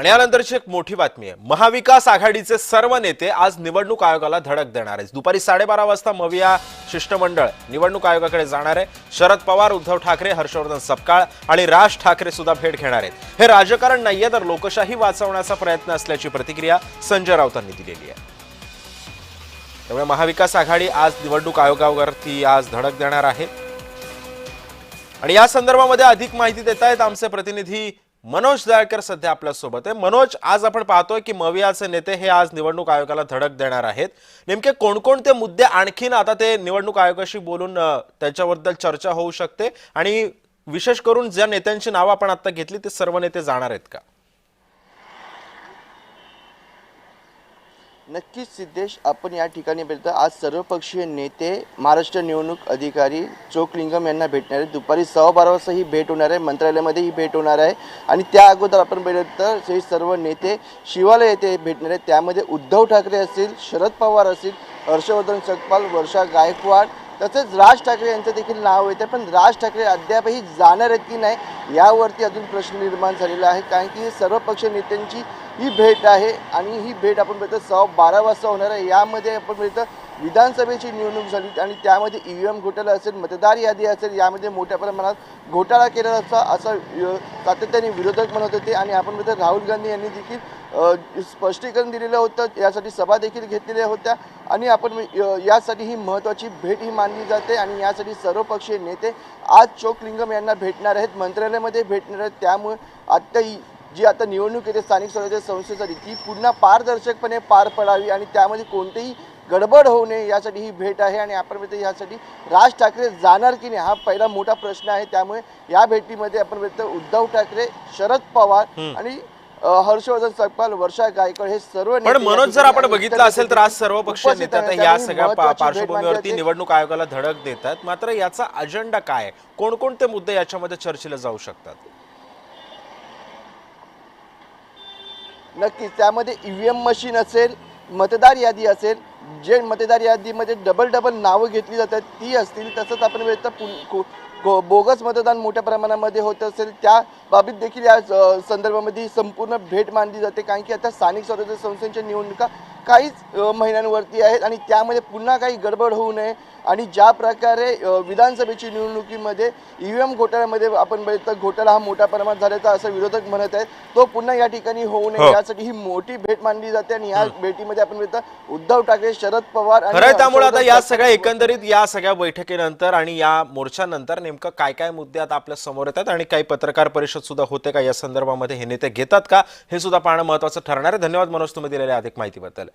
आणि यानंतरची एक मोठी बातमी आहे। महाविकास आघाडीचे सर्व नेते आज निवडणूक आयोगाला धडक देणार आहेत। दुपारी 12:30 वाजता मविया शिष्टमंडळ निवडणूक आयोगाकडे जाणार आहे। शरद पवार, उद्धव ठाकरे, हर्षवर्धन सपकाळ आणि राज ठाकरे सुद्धा भेट घेणार आहेत। हे राजकारण नाहीये तर लोकशाही वाचवण्याचा प्रयत्न असल्याची प्रतिक्रिया संजय राऊतांनी दिलेली आहे। त्यामुळे महाविकास आघाडी आज निवडणूक आयोगावरती आज धडक देणार आहे। आणि या संदर्भामध्ये अधिक माहिती देत आहेत आमचे प्रतिनिधी मनोज दळकर सध्या आपल्या सोबत आहे। मनोज, आज आपण पाहतोय की मवियाचे नेते हे आज निवडणूक आयोगाला धडक देणार आहेत। नेमके कोणकोणते मुद्दे आणखीन आता ते निवडणूक आयोगाशी बोलून त्याच्याबद्दल चर्चा होऊ शकते आणि विशेष करून ज्या नेत्यांची नावे आपण आता घेतली ते सर्व नेते जाणार आहेत का? नक्कीच सिद्धेश, आपण या ठिकाणी भेटतो। आज सर्वपक्षीय नेते, महाराष्ट्र निवडणूक अधिकारी चोकलिंगम यांना भेटणार आहे। दुपारी 12:15 वाजता ही भेट होणार आहे, मंत्रालयामध्ये ही भेट होणार आहे। आणि त्या अगोदर आपण बघितलं तर हे सर्व नेते शिवालय येथे भेटणार आहेत। त्यामध्ये उद्धव ठाकरे असतील, शरद पवार असतील, हर्षवर्धन सपकाळ, वर्षा गायकवाड तसेच राज ठाकरे यांचं देखील नाव येते। पण राज ठाकरे अद्यापही जाणार आहेत की नाही यावरती अजून प्रश्न निर्माण झालेला आहे, कारण की सर्वपक्षीय नेत्यांची ही भेट आहे आणि ही भेट आपण बघतो 12:15 वाजता होणार आहे। यामध्ये आपण बघतो विधानसभेची निवडणूक झाली आणि त्यामध्ये ईव्हीएम घोटाळा असेल, मतदार यादी असेल, यामध्ये मोठ्या प्रमाणात घोटाळा केला असं सातत्याने विरोधक म्हणत होते। आणि आपण बघतो राहुल गांधी यांनी देखील स्पष्टीकरण दिलेलं होतं, यासाठी सभा देखील घेतलेल्या होत्या आणि आपण यासाठी ही महत्त्वाची भेट ही मानली जाते। आणि यासाठी सर्वपक्षीय नेते आज चोकलिंगम यांना भेटणार आहेत, मंत्रालयामध्ये भेटणार आहेत। त्यामुळे आता निवडणूक येते स्थानिक स्वराज्य संस्थेसाठी ती पुन्हा पारदर्शकपणे पार पडावी आणि त्यामध्ये कोणतेही गडबड होऊ नये यासाठी ही भेट आहे। आणि आपण बघतो यासाठी राज ठाकरे जाणार की नाही हा पहिला मोठा प्रश्न आहे। त्यामुळे या भेटीमध्ये आपण बघतो उद्धव ठाकरे, शरद पवार आणि हर्षवर्धन सपकाळ, वर्षा गायकवाड हे सर्व नेते। पण मनोज, जर आपण बघितलं असेल तर आज सर्व पक्षीय नेते आता या सगळ्या पार्श्वभूमीवरती निवडणूक आयोगाला धडक देतात। मात्र याचा अजेंडा काय आहे? कोणकोणते मुद्दे याच्यामध्ये चर्चेला जाऊ शकतात? नक्कीच त्यामध्ये ईव्हीएम मशीन असेल, मतदार यादी असेल, जे मतदार यादीमध्ये डबल नावं घेतली जातात ती असतील, तसंच आपण बघतो बोगस मतदान मोठ्या प्रमाणामध्ये होत असेल त्या बाबतीत देखील या संदर्भामध्ये संपूर्ण भेट मानली जाते। कारण की आता स्थानिक स्वराज्य संस्थांच्या निवडणुका काहीच महिन्यांवरती आहेत आणि त्यामध्ये पुन्हा काही गडबड होऊ नये आणि ज्या प्रकारे विधानसभेची निवडणुकीमध्ये ईव्हीएम घोटाळ्यामध्ये आपण बघितलं घोटाळा हा मोठ्या प्रमाणात झाल्याचा असं विरोधक म्हणत आहेत, तो पुन्हा या ठिकाणी होऊ नये यासाठी ही मोठी भेट मानली जाते। आणि या भेटीमध्ये आपण बघितलं उद्धव ठाकरे, शरद पवार आणि त्यामुळे आता या सगळ्या एकंदरीत या सगळ्या बैठकीनंतर आणि या मोर्चानंतर नेमकं काय काय मुद्दे आता आपल्या समोर येतात आणि काही पत्रकार परिषद सुद्धा होते का या संदर्भामध्ये, हे नेते घेतात का, हे सुद्धा पाहणं महत्त्वाचं ठरणार आहे। धन्यवाद मनोज, तुम्ही दिलेल्या अधिक माहितीबद्दल।